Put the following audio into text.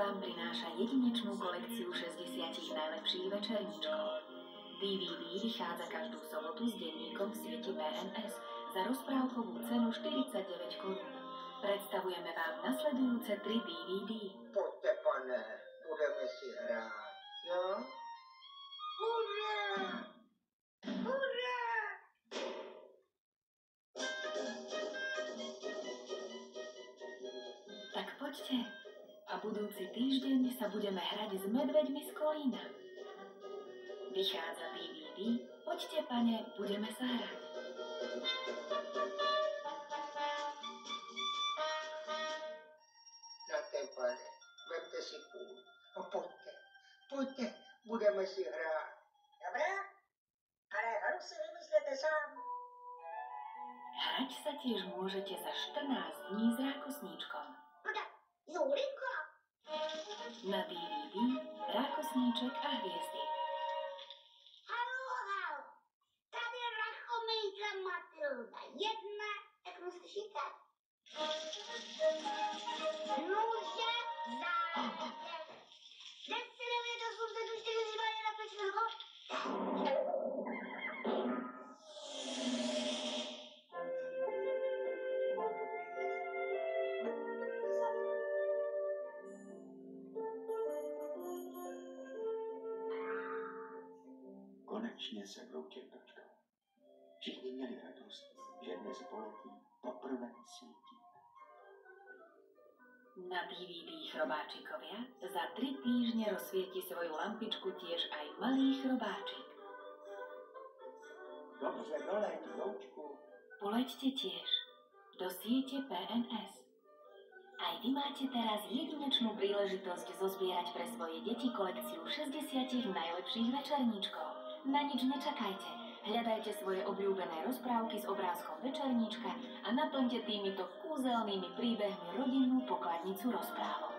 vám prináša jedinečnú kolekciu 60 najlepších večerníčkov. DVD vychádza každú sobotu s denníkom v sieti BNS za rozprávkovú cenu 49 korún. Predstavujeme vám nasledujúce 3 DVD. Poďte, pane, budeme si hrát, jo? Hurá! Hurá! Tak poďte. A budúci týždeň sa budeme hrať s medveďmi z Kolína. Vychádza DVD. Poďte, pane, budeme sa hrať. Na ten, pane, vemte si půl. A poďte, budeme si hrát. Dobrá, ale hru si vymyslete sám. Hrať sa tiež môžete za 14 dní s Rákosníčkom. Julinka? Na DVD Rákosníček a hviezdy. Haló, tady Rachomejka Matilda. Jedna, jak mu slyšíte? Nuže, zájde. 10, 9, 8, 7, 4, 3, 2, 1, 5, 6, 2. Konečně se vloutěl dočkal. Všichni měli radost, že dnes poletí poprvé svítí. Na DVD Chrobáčikovia za 3 týždne rozsvieti svoju lampičku tiež aj malý chrobáčik. Dobře, doleď, loučku. Poleďte tiež do siete PNS. Aj vy máte teraz jedinečnú príležitosť zozbierať pre svoje deti kolekciu 60 najlepších večerníčkov. Na nič nečakajte. Hľadajte svoje obľúbené rozprávky s obrázkom večerníčka a naplňte týmito kúzelnými príbehmi rodinnú pokladnicu rozprávok.